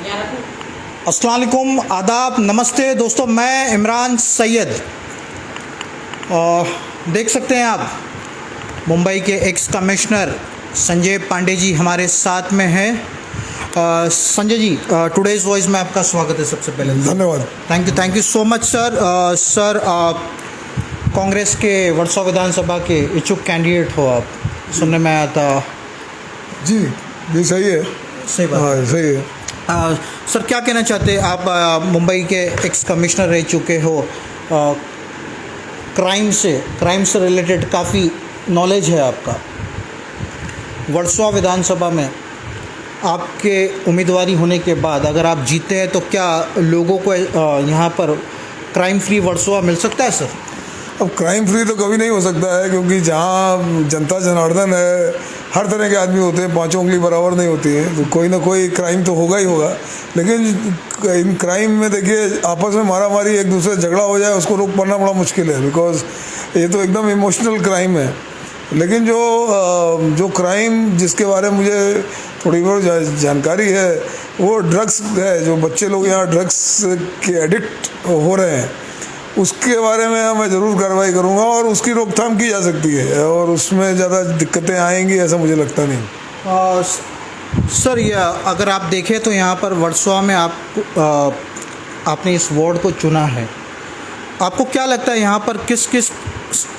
अस्सलाम वालेकुम, आदाब, नमस्ते दोस्तों। मैं इमरान सैयद और देख सकते हैं आप मुंबई के एक्स कमिश्नर संजय पांडे जी हमारे साथ में हैं। संजय जी, टुडेज़ वॉइस में आपका स्वागत है। सबसे पहले धन्यवाद। Thank you so much sir. Sir, Congress के वर्सोवा विधानसभा के इच्छुक कैंडिडेट हो आप, सुनने में आया था। जी सही है। सही बात। हाँ सही है। सर, क्या कहना चाहते हैं आप? मुंबई के एक्स कमिश्नर रह चुके हो, क्राइम से रिलेटेड काफ़ी नॉलेज है आपका। वर्सोवा विधानसभा में आपके उम्मीदवारी होने के बाद अगर आप जीते हैं तो क्या लोगों को यहाँ पर क्राइम फ्री वर्सोवा मिल सकता है सर? अब क्राइम फ्री तो कभी नहीं हो सकता है, क्योंकि जहाँ जनता जनार्दन है, हर तरह के आदमी होते हैं, पांचों उंगली बराबर नहीं होती है, तो कोई ना कोई क्राइम तो होगा ही होगा। लेकिन इन क्राइम में देखिए, आपस में मारा मारी, एक दूसरे से झगड़ा हो जाए, उसको रोक पाना बड़ा मुश्किल है, बिकॉज ये तो एकदम इमोशनल क्राइम है। लेकिन जो क्राइम जिसके बारे में मुझे थोड़ी बहुत जानकारी है, वो ड्रग्स है। जो बच्चे लोग यहाँ ड्रग्स के एडिक्ट हो रहे हैं, उसके बारे में मैं ज़रूर कार्रवाई करूँगा और उसकी रोकथाम की जा सकती है, और उसमें ज़्यादा दिक्कतें आएंगी ऐसा मुझे लगता नहीं। सर, यह अगर आप देखें तो यहाँ पर वर्सोवा में आपने इस वार्ड को चुना है, आपको क्या लगता है यहाँ पर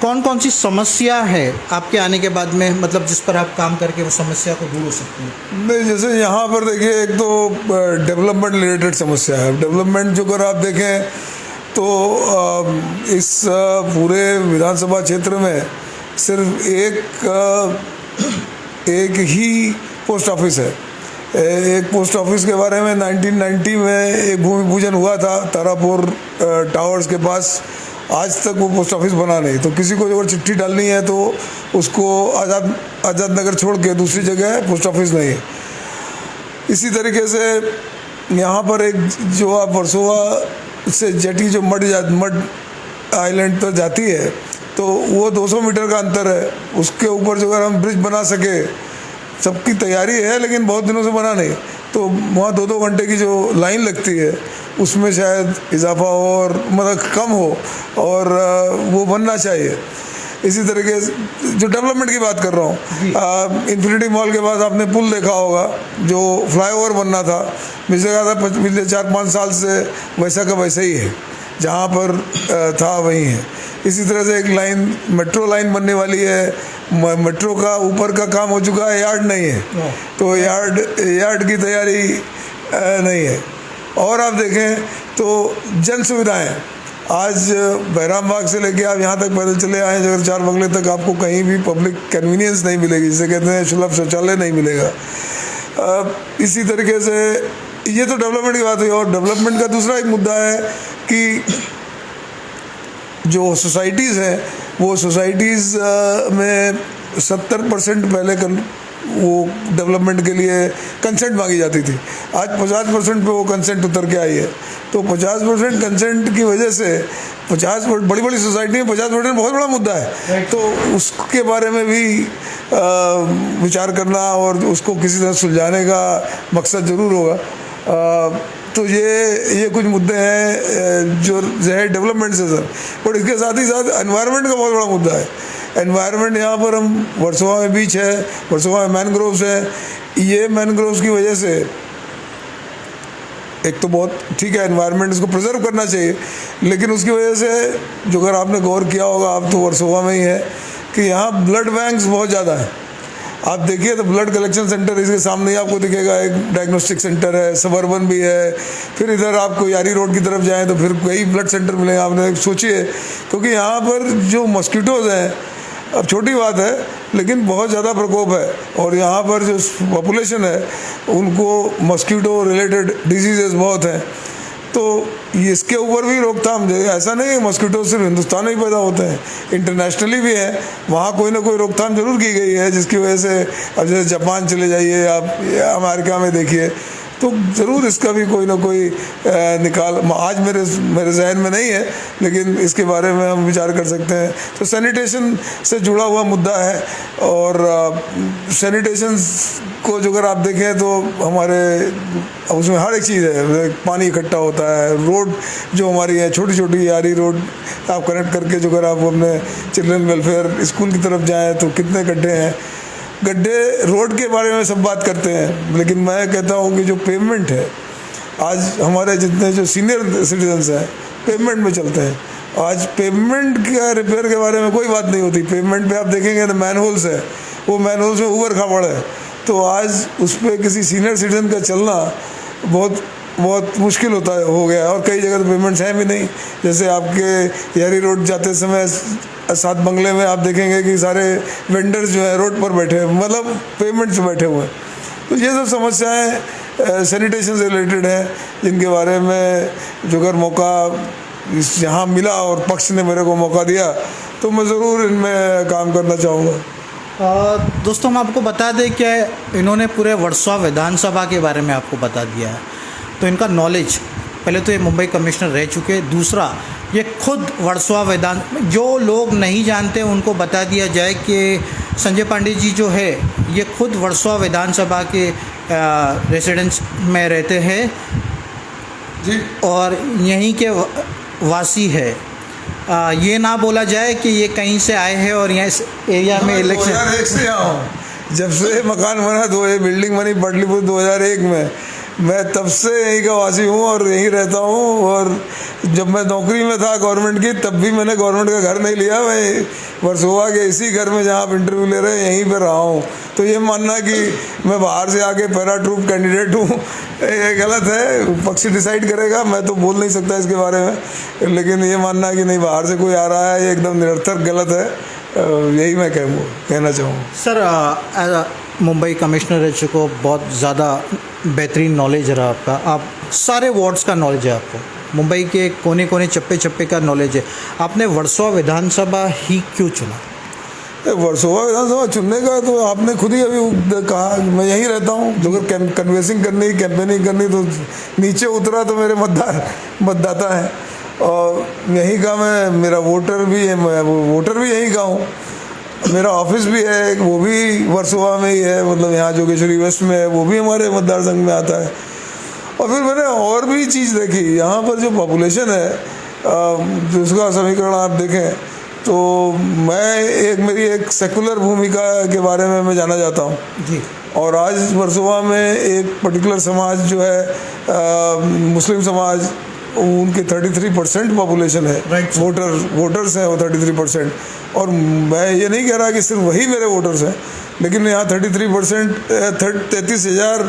कौन सी समस्या है आपके आने के बाद में, मतलब जिस पर आप काम करके वो समस्या को दूर हो सकती है? नहीं, जैसे यहाँ पर देखिए, एक तो डेवलपमेंट रिलेटेड समस्या है। डेवलपमेंट जो अगर आप देखें तो इस पूरे विधानसभा क्षेत्र में सिर्फ एक ही पोस्ट ऑफिस है। एक पोस्ट ऑफिस के बारे में 1990 में एक भूमि पूजन हुआ था तारापुर टावर्स के पास। आज तक वो पोस्ट ऑफिस बना नहीं। तो किसी को अगर चिट्ठी डालनी है तो उसको आज़ाद नगर छोड़ के दूसरी जगह पोस्ट ऑफिस नहीं है। इसी तरीके से यहाँ पर एक जो आप वर्सोवा से जेटी जो मड आइलैंड पर जाती है, तो वो 200 मीटर का अंतर है। उसके ऊपर जो अगर हम ब्रिज बना सके, सबकी तैयारी है लेकिन बहुत दिनों से बना नहीं, तो वहाँ 2-2 घंटे की जो लाइन लगती है उसमें शायद इजाफा हो और मतलब कम हो, और वो बनना चाहिए। इसी तरीके से जो डेवलपमेंट की बात कर रहा हूँ, इन्फिनिटी मॉल के पास आपने पुल देखा होगा, जो फ्लाईओवर बनना था, मुझे कहा था पिछले 4-5 साल से वैसा का वैसा ही है, जहाँ पर था वहीं है। इसी तरह से एक लाइन मेट्रो लाइन बनने वाली है। मेट्रो का ऊपर का काम हो चुका है, यार्ड नहीं है, तो यार्ड की तैयारी नहीं है। और आप देखें तो जन सुविधाएँ, आज बहराम बाग से लेके आप यहाँ तक पैदल चले आए अगर 4 बंगले तक, आपको कहीं भी पब्लिक कन्वीनियंस नहीं मिलेगी, जिसे कहते हैं सुलभ शौचालय नहीं मिलेगा। इसी तरीके से ये तो डेवलपमेंट की बात हुई। और डेवलपमेंट का दूसरा एक मुद्दा है कि जो सोसाइटीज़ हैं, वो सोसाइटीज़ में 70% पहले वो डेवलपमेंट के लिए कंसेंट मांगी जाती थी। आज 50% पे वो कंसेंट उतर के आई है। तो 50% कंसेंट की वजह से 50 बड़ी बड़ी सोसाइटी में 50% बहुत बड़ा मुद्दा है। तो उसके बारे में भी विचार करना और उसको किसी तरह सुलझाने का मकसद ज़रूर होगा। तो ये कुछ मुद्दे हैं जो है डेवलपमेंट से सर। और इसके साथ ही साथ एनवायरनमेंट का बहुत बड़ा मुद्दा है। एनवायरनमेंट यहाँ पर हम वर्सोवा में बीच है, वर्सोवा में मैनग्रोव्स है। ये मैनग्रोव्स की वजह से एक तो बहुत ठीक है, एनवायरनमेंट इसको प्रिजर्व करना चाहिए, लेकिन उसकी वजह से जो अगर आपने गौर किया होगा, आप तो वर्सोवा में ही है, कि यहाँ ब्लड बैंक्स बहुत ज़्यादा हैं। आप देखिए तो ब्लड कलेक्शन सेंटर इसके सामने ही आपको दिखेगा, एक डायग्नोस्टिक सेंटर है, सबर्बन भी है। फिर इधर आपको यारी रोड की तरफ जाएं तो फिर कई ब्लड सेंटर मिलेंगे। आपने सोचिए, क्योंकि यहाँ पर जो मॉस्किटोज़ हैं, अब छोटी बात है लेकिन बहुत ज़्यादा प्रकोप है, और यहाँ पर जो पॉपुलेशन है उनको मॉस्किटो रिलेटेड डिजीज़ बहुत हैं। तो इसके ऊपर भी रोकथाम, ऐसा नहीं है मॉस्किटो सिर्फ हिंदुस्तान में ही पैदा होते हैं, इंटरनेशनली भी है। वहाँ कोई ना कोई रोकथाम जरूर की गई है, जिसकी वजह से अब जैसे जापान चले जाइए आप, अमेरिका में देखिए, तो ज़रूर इसका भी कोई ना कोई निकाल आज मेरे जहन में नहीं है, लेकिन इसके बारे में हम विचार कर सकते हैं। तो सैनिटेशन से जुड़ा हुआ मुद्दा है, और सैनिटेशन को जो अगर आप देखें तो हमारे उसमें हर एक चीज़ है, पानी इकट्ठा होता है, रोड जो हमारी है छोटी छोटी यारी रोड आप कनेक्ट करके जो अगर आप अपने चिल्ड्रन वेलफेयर स्कूल की तरफ जाएं तो कितने गड्ढे हैं। गड्ढे रोड के बारे में सब बात करते हैं, लेकिन मैं कहता हूँ कि जो पेवमेंट है, आज हमारे जितने जो सीनियर सिटीजन्स हैं पेवमेंट में चलते हैं, आज पेवमेंट का रिपेयर के बारे में कोई बात नहीं होती। पेवमेंट पे आप देखेंगे तो मैनहोल्स है, वो मैनहोल्स में ऊबर खाबड़ है, तो आज उस पर किसी सीनियर सिटीजन का चलना बहुत बहुत मुश्किल होता है हो गया है। और कई जगह तो पेमेंट्स हैं भी नहीं, जैसे आपके यारी रोड जाते समय 7 बंगले में आप देखेंगे कि सारे वेंडर्स जो है रोड पर बैठे हैं, मतलब पेमेंट से बैठे हुए हैं। तो ये सब समस्याएं सैनिटेशन से रिलेटेड हैं, जिनके बारे में जो अगर मौका यहाँ मिला और पक्ष ने मेरे को मौका दिया तो मैं ज़रूर इनमें काम करना चाहूँगा। दोस्तों हम आपको बता दें कि इन्होंने पूरे वर्सोवा विधानसभा के बारे में आपको बता दिया है, तो इनका नॉलेज, पहले तो ये मुंबई कमिश्नर रह चुके, दूसरा ये खुद वर्सोवा विधान, जो लोग नहीं जानते उनको बता दिया जाए कि संजय पांडे जी जो है ये खुद वर्सोवा विधानसभा के रेसिडेंस में रहते हैं जी, और यहीं के वासी है। ये ना बोला जाए कि ये कहीं से आए हैं और यहाँ इस एरिया में इलेक्शन 2001 से यहाँ हूँ, जब से मकान बना तो ये बिल्डिंग बनी पाटलिपुत्र 2001 में, मैं तब से यहीं का वासी हूँ और यहीं रहता हूँ। और जब मैं नौकरी में था गवर्नमेंट की, तब भी मैंने गवर्नमेंट का घर नहीं लिया, मैं वर्सोवा के इसी घर में जहाँ आप इंटरव्यू ले रहे हैं यहीं पर रहा हूँ। तो ये मानना कि मैं बाहर से आके पैरा ट्रूप कैंडिडेट हूँ, ये गलत है। पक्ष डिसाइड करेगा, मैं तो बोल नहीं सकता इसके बारे में, लेकिन ये मानना कि नहीं बाहर से कोई आ रहा है ये एकदम निरर्थक गलत है, यही मैं कहना चाहूँगा। सर मुंबई कमिश्नर रह चुके हो, बहुत ज़्यादा बेहतरीन नॉलेज रहा आपका, आप सारे वार्ड्स का नॉलेज है आपको, मुंबई के कोने कोने चप्पे चप्पे का नॉलेज है, आपने वर्सोवा विधानसभा ही क्यों चुना? वर्सोवा विधानसभा चुनने का तो आपने खुद ही अभी कहा, मैं यहीं रहता हूँ, जो अगर कन्वेंसिंग करनी, कैंपेनिंग करनी तो नीचे उतरा तो मेरे मतदाता हैं और यहीं का मैं, मेरा वोटर भी है, मैं वोटर भी यहीं का हूँ, मेरा ऑफिस भी है वो भी वर्सोवा में ही है, मतलब यहाँ जोगेश्वरी वेस्ट में है, वो भी हमारे मतदार संघ में आता है। और फिर मैंने और भी चीज़ देखी, यहाँ पर जो पॉपुलेशन है जो उसका समीकरण आप देखें तो मेरी एक सेकुलर भूमिका के बारे में मैं जाना जाता हूँ जी। और आज वर्सोवा में एक पर्टिकुलर समाज जो है मुस्लिम समाज, उनके 33% पॉपुलेशन है, वोटर्स हैं वो 33%। और मैं ये नहीं कह रहा कि सिर्फ वही मेरे वोटर्स हैं, लेकिन यहाँ 33% 33,000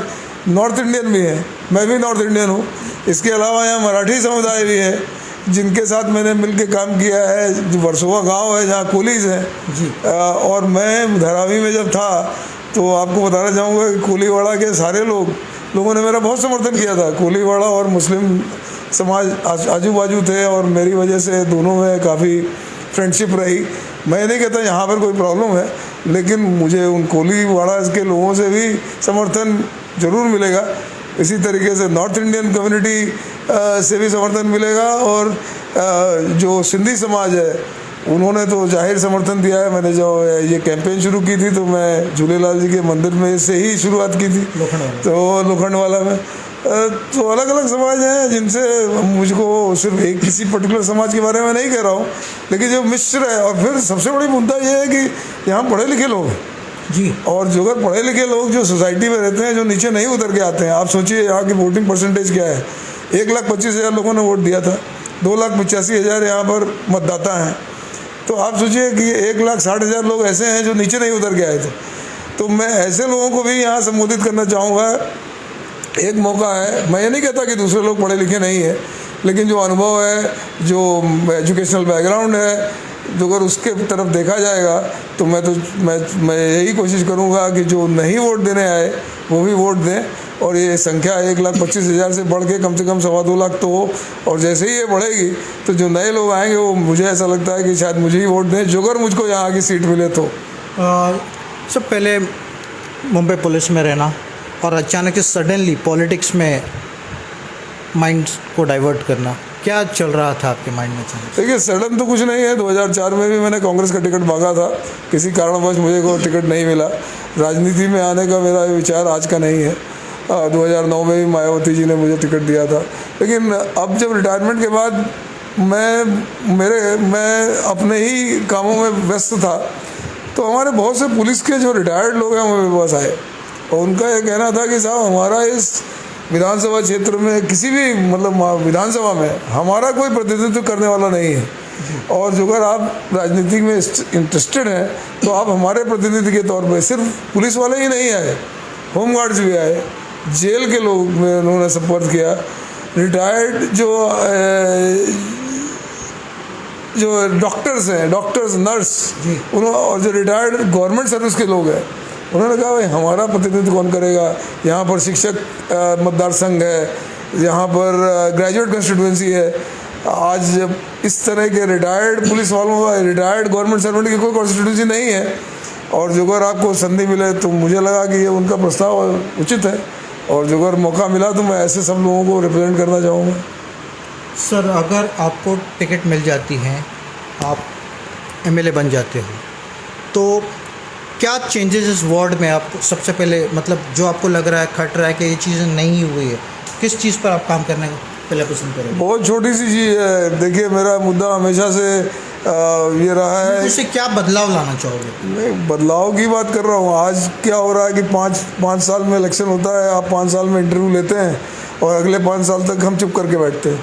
नॉर्थ इंडियन भी हैं, मैं भी नॉर्थ इंडियन हूँ। इसके अलावा यहाँ मराठी समुदाय भी है जिनके साथ मैंने मिलकर काम किया है, जो वर्सोवा गांव है जहाँ कोलीज हैं जी। और मैं धारावी में जब था तो आपको बताना चाहूँगा कि कोलीवाड़ा के सारे लोगों ने मेरा बहुत समर्थन किया था। कोलीवाड़ा और मुस्लिम समाज आजू बाजू थे और मेरी वजह से दोनों में काफ़ी फ्रेंडशिप रही। मैं नहीं कहता यहाँ पर कोई प्रॉब्लम है, लेकिन मुझे उन कोलीवाड़ा के लोगों से भी समर्थन ज़रूर मिलेगा। इसी तरीके से नॉर्थ इंडियन कम्युनिटी से भी समर्थन मिलेगा और जो सिंधी समाज है उन्होंने तो जाहिर समर्थन दिया है। मैंने जो ये कैंपेन शुरू की थी तो मैं झूलेलाल जी के मंदिर में से ही शुरुआत की थी, तो लोखंडवाला में। तो अलग अलग समाज हैं जिनसे मुझको सिर्फ एक किसी पर्टिकुलर समाज के बारे में नहीं कह रहा हूँ, लेकिन जो मिश्र है। और फिर सबसे बड़ी मुद्दा ये है कि यहाँ पढ़े लिखे लोग जी, और जो अगर पढ़े लिखे लोग जो सोसाइटी में रहते हैं, जो नीचे नहीं उतर के आते हैं। आप सोचिए यहाँ की वोटिंग परसेंटेज क्या है, 1,25,000 लोगों ने वोट दिया था, 2,85,000 यहाँ पर मतदाता हैं। तो आप सोचिए कि 1,60,000 लोग ऐसे हैं जो नीचे नहीं उतर के आए थे। तो मैं ऐसे लोगों को भी यहाँ संबोधित करना चाहूँगा। एक मौका है, मैं ये नहीं कहता कि दूसरे लोग पढ़े लिखे नहीं है, लेकिन जो अनुभव है, जो एजुकेशनल बैकग्राउंड है, जो अगर उसके तरफ देखा जाएगा तो मैं यही कोशिश करूँगा कि जो नहीं वोट देने आए वो भी वोट दें। और ये संख्या 1,25,000 से बढ़ के कम से कम 2.25 लाख तो हो। और जैसे ही ये बढ़ेगी तो जो नए लोग आएंगे वो मुझे ऐसा लगता है कि शायद मुझे ही वोट दें, जो अगर मुझको यहाँ की सीट मिले तो। सब पहले मुंबई पुलिस में रहना और अचानक से सडनली पॉलिटिक्स में माइंड को डाइवर्ट करना, क्या चल रहा था आपके माइंड में? देखिए सडन तो कुछ नहीं है। 2004 में भी मैंने कांग्रेस का टिकट मांगा था, किसी कारणवश मुझे कोई टिकट नहीं मिला। राजनीति में आने का मेरा विचार आज का नहीं है। 2009 में भी मायावती जी ने मुझे टिकट दिया था। लेकिन अब जब रिटायरमेंट के बाद मैं अपने ही कामों में व्यस्त था, तो हमारे बहुत से पुलिस के जो रिटायर्ड लोग हैं वो मेरे पास आए और उनका ये कहना था कि साहब हमारा इस विधानसभा क्षेत्र में किसी भी मतलब विधानसभा में हमारा कोई प्रतिनिधित्व करने वाला नहीं है, और जो अगर आप राजनीति में इंटरेस्टेड हैं तो आप हमारे प्रतिनिधि के तौर पर, सिर्फ पुलिस वाले ही नहीं आए, होमगार्ड्स भी आए, जेल के लोग में उन्होंने सपोर्ट किया, रिटायर्ड जो डॉक्टर्स हैं, डॉक्टर्स, नर्स, उन्होंने, और जो रिटायर्ड गवर्नमेंट सर्विस के लोग हैं, उन्होंने कहा भाई हमारा प्रतिनिधित्व कौन करेगा। यहाँ पर शिक्षक मतदार संघ है, यहाँ पर ग्रेजुएट कंस्टिट्यूंसी है। आज जब इस तरह के रिटायर्ड पुलिस वालों का, रिटायर्ड गवर्नमेंट सर्वेंट की कोई कॉन्स्टिट्यूंसी नहीं है, और जो अगर आपको संधि मिले तो मुझे लगा कि ये उनका प्रस्ताव उचित है, और जो अगर मौका मिला तो मैं ऐसे सब लोगों को रिप्रेजेंट करना चाहूँगा। सर, अगर आपको टिकट मिल जाती है, आप एमएलए बन जाते हो, तो क्या चेंजेस इस वार्ड में आप सबसे पहले, मतलब जो आपको लग रहा है, खट रहा है कि ये चीज़ें नहीं हुई है, किस चीज़ पर आप काम करने पहले पसंद करेंगे? बहुत छोटी सी चीज़ है। देखिए मेरा मुद्दा हमेशा से ये रहा है। उससे क्या बदलाव लाना चाहोगे? नहीं, बदलाव की बात कर रहा हूँ। आज क्या हो रहा है कि पाँच साल में इलेक्शन होता है, आप 5 साल में इंटरव्यू लेते हैं और अगले 5 साल तक हम चुप करके बैठते हैं।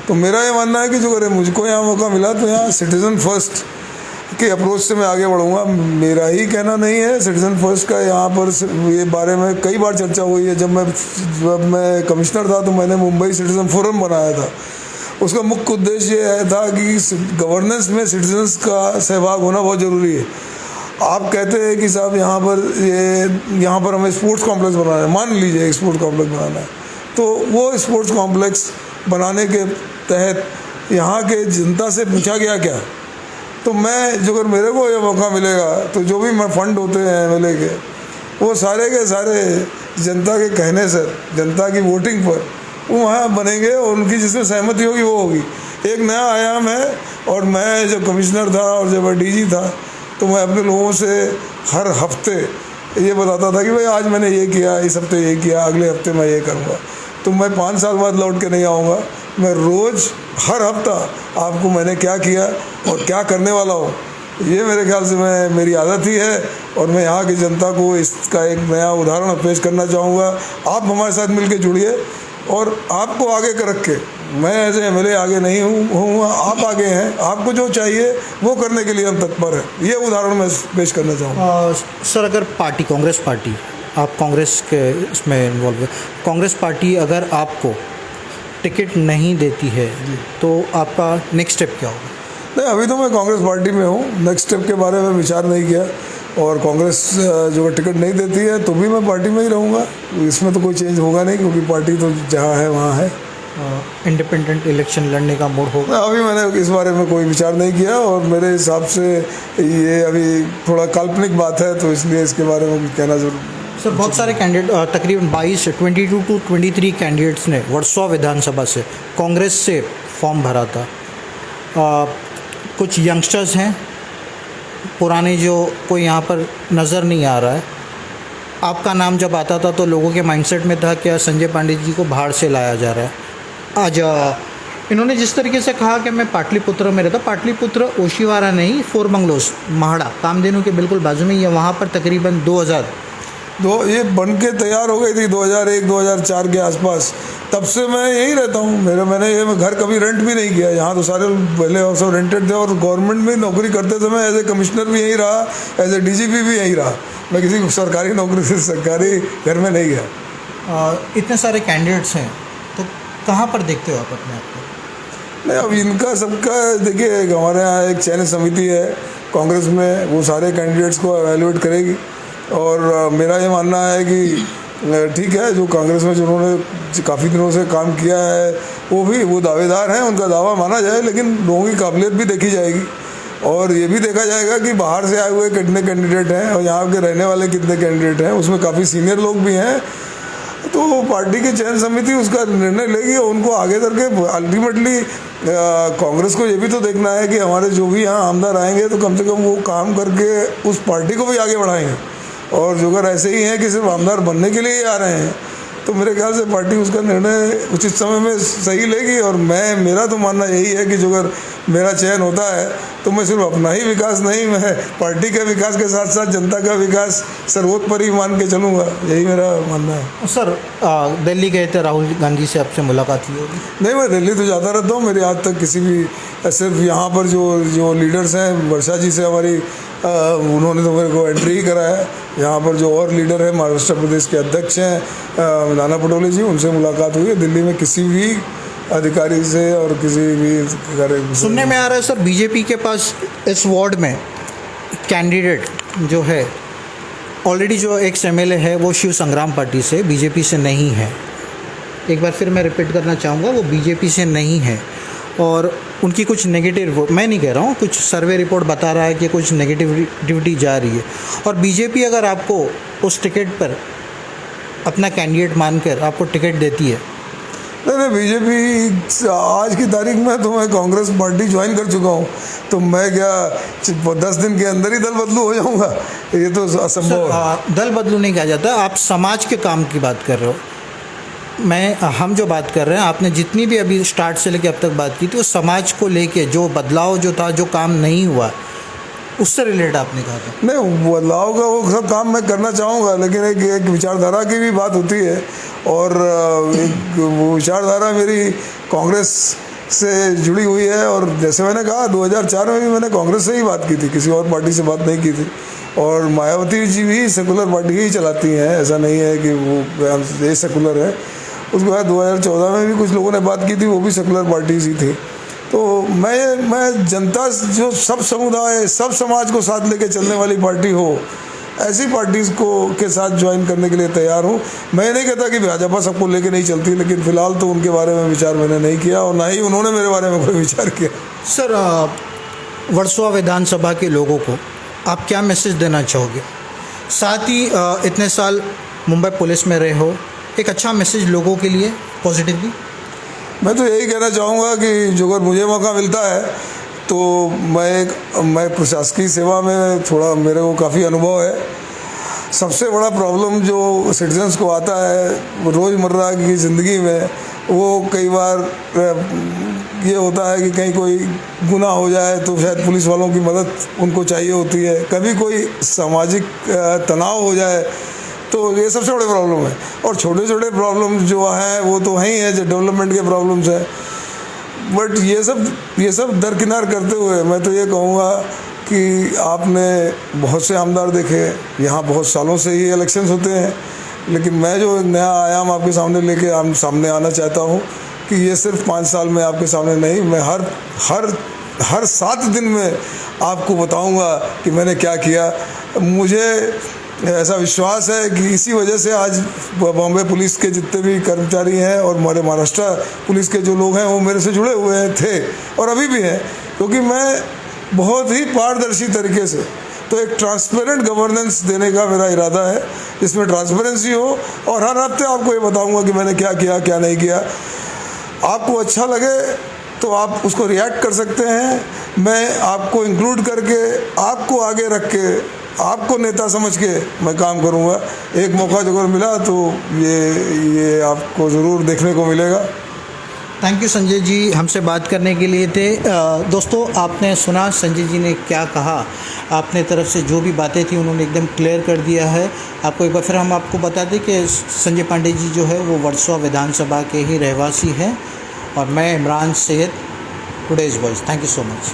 तो मेरा ये मानना है कि जो अगर मुझको यहाँ मौका मिला तो यहाँ सिटीज़न फर्स्ट के अप्रोच से मैं आगे बढ़ूँगा। मेरा ही कहना नहीं है, सिटीज़न फर्स्ट का यहाँ पर ये बारे में कई बार चर्चा हुई है। जब मैं कमिश्नर था तो मैंने मुंबई सिटीज़न फोरम बनाया था। उसका मुख्य उद्देश्य ये था कि गवर्नेंस में सिटीजन्स का सहभाग होना बहुत ज़रूरी है। आप कहते हैं कि साहब यहाँ पर हमें स्पोर्ट्स कॉम्प्लेक्स बनाना है, मान लीजिए एक स्पोर्ट्स कॉम्प्लेक्स बनाना है, तो वो स्पोर्ट्स कॉम्प्लेक्स बनाने के तहत यहाँ के जनता से पूछा गया क्या? तो मैं जो अगर मेरे को ये मौका मिलेगा तो जो भी फंड होते हैं एमएलए के, वो सारे के सारे जनता के कहने से, जनता की वोटिंग पर वो वहाँ बनेंगे और उनकी जिसमें सहमति होगी वो होगी। एक नया आयाम है। और मैं जब कमिश्नर था और जब मैं डीजी था तो मैं अपने लोगों से हर हफ्ते ये बताता था कि भाई आज मैंने ये किया, इस हफ्ते ये किया, अगले हफ्ते मैं ये करूँगा। तो मैं 5 साल बाद लौट के नहीं आऊँगा, मैं रोज़ हर हफ्ता आपको मैंने क्या किया और क्या करने वाला हूँ, ये मेरे ख्याल से मेरी आदत ही है। और मैं यहाँ की जनता को इसका एक नया उदाहरण पेश करना चाहूँगा। आप हमारे साथ मिल के जुड़िए और आपको आगे कर रख के, मैं ऐसे एमएलए आगे नहीं हूँ, आप आगे हैं, आपको जो चाहिए वो करने के लिए हम तत्पर हैं। ये उदाहरण मैं पेश करना चाहूँगा। सर, अगर पार्टी, कांग्रेस पार्टी, आप कांग्रेस के इसमें इन्वॉल्व है, कांग्रेस पार्टी अगर आपको टिकट नहीं देती है तो आपका नेक्स्ट स्टेप क्या होगा? नहीं, अभी तो मैं कांग्रेस पार्टी में हूँ, नेक्स्ट स्टेप के बारे में विचार नहीं किया। और कांग्रेस जो टिकट नहीं देती है तो भी मैं पार्टी में ही रहूँगा, इसमें तो कोई चेंज होगा नहीं, क्योंकि पार्टी तो जहाँ है वहाँ है। इंडिपेंडेंट इलेक्शन लड़ने का मूड होगा? अभी मैंने इस बारे में कोई विचार नहीं किया, और मेरे हिसाब से ये अभी थोड़ा काल्पनिक बात है, तो इसलिए इसके बारे में कहना जरूर। सर, बहुत सारे कैंडिडेट, तकरीबन 22 to 23 कैंडिडेट्स ने वर्सोवा विधानसभा से कांग्रेस से फॉर्म भरा था। कुछ यंगस्टर्स हैं, पुराने जो कोई यहाँ पर नज़र नहीं आ रहा है। आपका नाम जब आता था तो लोगों के माइंडसेट में था कि संजय पांडे जी को बाहर से लाया जा रहा है। आज इन्होंने जिस तरीके से कहा कि मैं पाटलिपुत्र में रहता, पाटलिपुत्र ओशिवारा नहीं, फोर बंगलोस, महाड़ा, कामधेनु के बिल्कुल बाजू में, या वहाँ पर तकरीबन 2000 ये बन के तैयार हो गई थी 2001-2004 के आसपास। तब से मैं यहीं रहता हूँ। मैंने ये घर कभी रेंट भी नहीं किया। यहाँ तो सारे पहले सब रेंटेड थे, और गवर्नमेंट में नौकरी करते समय एज ए कमिश्नर भी यहीं रहा, एज ए डीजीपी भी यहीं रहा। मैं किसी सरकारी नौकरी से सरकारी घर में नहीं गया। इतने सारे कैंडिडेट्स हैं तो कहाँ पर देखते हो आप अपने आप को? नहीं, अब इनका सबका देखिए, हमारे यहाँ एक चयन समिति है कांग्रेस में, वो सारे कैंडिडेट्स को एवेलुएट करेगी। और मेरा ये मानना है कि ठीक है, जो कांग्रेस में जिन्होंने काफ़ी दिनों से काम किया है वो दावेदार हैं, उनका दावा माना जाए, लेकिन लोगों की काबिलियत भी देखी जाएगी। और ये भी देखा जाएगा कि बाहर से आए हुए कितने कैंडिडेट हैं और यहाँ के रहने वाले कितने कैंडिडेट हैं। उसमें काफ़ी सीनियर लोग भी हैं, तो पार्टी की चयन समिति उसका निर्णय लेगी और उनको आगे करके अल्टीमेटली कांग्रेस को ये भी तो देखना है कि हमारे जो भी यहाँ आमदार आएंगे तो कम से कम वो काम करके उस पार्टी को भी आगे बढ़ाएंगे। और जो अगर ऐसे ही हैं कि सिर्फ आमदार बनने के लिए ही आ रहे हैं तो मेरे ख्याल से पार्टी उसका निर्णय उचित समय में सही लेगी। और मेरा तो मानना यही है कि जो अगर मेरा चयन होता है तो मैं सिर्फ अपना ही विकास नहीं, मैं पार्टी के विकास के साथ साथ जनता का विकास सर्वोपरि मान के चलूँगा, यही मेरा मानना है। सर दिल्ली गए थे, राहुल गांधी से आपसे मुलाकात हुई होगी? नहीं, मैं दिल्ली तो जाता रहता हूँ। मेरी आज तक किसी भी सिर्फ यहाँ पर जो लीडर्स हैं, वर्षा जी से हमारी उन्होंने तो मेरे को एंट्री ही कराया। यहाँ पर जो और लीडर हैं, महाराष्ट्र प्रदेश के अध्यक्ष हैं नाना पटोले जी, उनसे मुलाकात हुई है। दिल्ली में किसी भी अधिकारी से और किसी भी सुनने में आ रहा है सर, बीजेपी के पास इस वार्ड में कैंडिडेट जो है ऑलरेडी जो एक्स एमएलए है वो शिव संग्राम पार्टी से, बीजेपी से नहीं है। एक बार फिर मैं रिपीट करना चाहूँगा, वो बीजेपी से नहीं है और उनकी कुछ नेगेटिव, मैं नहीं कह रहा हूँ, कुछ सर्वे रिपोर्ट बता रहा है कि कुछ नेगेटिविटी जा रही है। और बीजेपी अगर आपको उस टिकट पर अपना कैंडिडेट मानकर आपको टिकट देती है? नहीं, बीजेपी आज की तारीख में तो मैं कांग्रेस पार्टी ज्वाइन कर चुका हूँ, तो मैं क्या 10 दिन के अंदर ही दल बदलू हो जाऊँगा? ये तो असंभव है। दल बदलू नहीं कहा जाता, आप समाज के काम की बात कर रहे हो। हम जो बात कर रहे हैं, आपने जितनी भी अभी स्टार्ट से लेकर अब तक बात की थी वो समाज को लेके, जो बदलाव जो था, जो काम नहीं हुआ, उससे रिलेटेड आपने कहा था। नहीं, बदलाव का वो सब काम मैं करना चाहूँगा, लेकिन एक विचारधारा की भी बात होती है और एक वो विचारधारा मेरी कांग्रेस से जुड़ी हुई है। और जैसे मैंने कहा 2004 में भी मैंने कांग्रेस से ही बात की थी, किसी और पार्टी से बात नहीं की थी। और मायावती जी भी सेकुलर पार्टी ही चलाती हैं, ऐसा नहीं है कि वो ये सेकुलर है। उसके बाद 2014 में भी कुछ लोगों ने बात की थी, वो भी सेकुलर पार्टीज ही थी। तो मैं जनता, जो सब समुदाय, सब समाज को साथ लेके चलने वाली पार्टी हो, ऐसी पार्टीज़ को के साथ ज्वाइन करने के लिए तैयार हूँ। मैं नहीं कहता कि भाजपा सबको लेके नहीं चलती, लेकिन फ़िलहाल तो उनके बारे में विचार मैंने नहीं किया और ना ही उन्होंने मेरे बारे में कोई विचार किया। सर, वर्सोवा विधानसभा के लोगों को आप क्या मैसेज देना चाहोगे? साथ ही इतने साल मुंबई पुलिस में रहे हो, एक अच्छा मैसेज लोगों के लिए पॉजिटिवली। मैं तो यही कहना चाहूँगा कि जो अगर मुझे मौका मिलता है तो मैं प्रशासकीय सेवा में थोड़ा, मेरे को काफ़ी अनुभव है। सबसे बड़ा प्रॉब्लम जो सिटीजन्स को आता है रोज़मर्रा की ज़िंदगी में, वो कई बार ये होता है कि कहीं कोई गुनाह हो जाए तो शायद पुलिस वालों की मदद उनको चाहिए होती है। कभी कोई सामाजिक तनाव हो जाए तो ये सबसे बड़े प्रॉब्लम है। और छोटे छोटे प्रॉब्लम जो हैं वो तो हैं ही है, जो डेवलपमेंट के प्रॉब्लम्स हैं। बट ये सब दरकिनार करते हुए मैं तो ये कहूँगा कि आपने बहुत से आमदार देखे, यहाँ बहुत सालों से ही इलेक्शंस होते हैं, लेकिन मैं जो नया आयाम आपके सामने लेके सामने आना चाहता हूँ कि ये सिर्फ 5 साल में आपके सामने नहीं, मैं हर 7 दिन में आपको बताऊँगा कि मैंने क्या किया। मुझे ऐसा विश्वास है कि इसी वजह से आज बॉम्बे पुलिस के जितने भी कर्मचारी हैं और हमारे महाराष्ट्र पुलिस के जो लोग हैं वो मेरे से जुड़े हुए थे और अभी भी हैं, क्योंकि मैं बहुत ही पारदर्शी तरीके से, तो एक ट्रांसपेरेंट गवर्नेंस देने का मेरा इरादा है, जिसमें ट्रांसपेरेंसी हो और हर हफ्ते आपको ये बताऊंगा कि मैंने क्या किया, क्या नहीं किया। आपको अच्छा लगे तो आप उसको रिएक्ट कर सकते हैं। मैं आपको इंक्लूड करके, आपको आगे रख के, आपको नेता समझ के मैं काम करूंगा। एक मौका जो अगर मिला तो ये आपको ज़रूर देखने को मिलेगा। थैंक यू संजय जी, हमसे बात करने के लिए थे। दोस्तों, आपने सुना संजय जी ने क्या कहा, अपने तरफ से जो भी बातें थी उन्होंने एकदम क्लियर कर दिया है। आपको एक बार फिर हम आपको बता दें कि संजय पांडे जी जो है वो वर्सोवा विधानसभा के ही रहवासी हैं और मैं Imran Syed, today's voice. Thank you so much.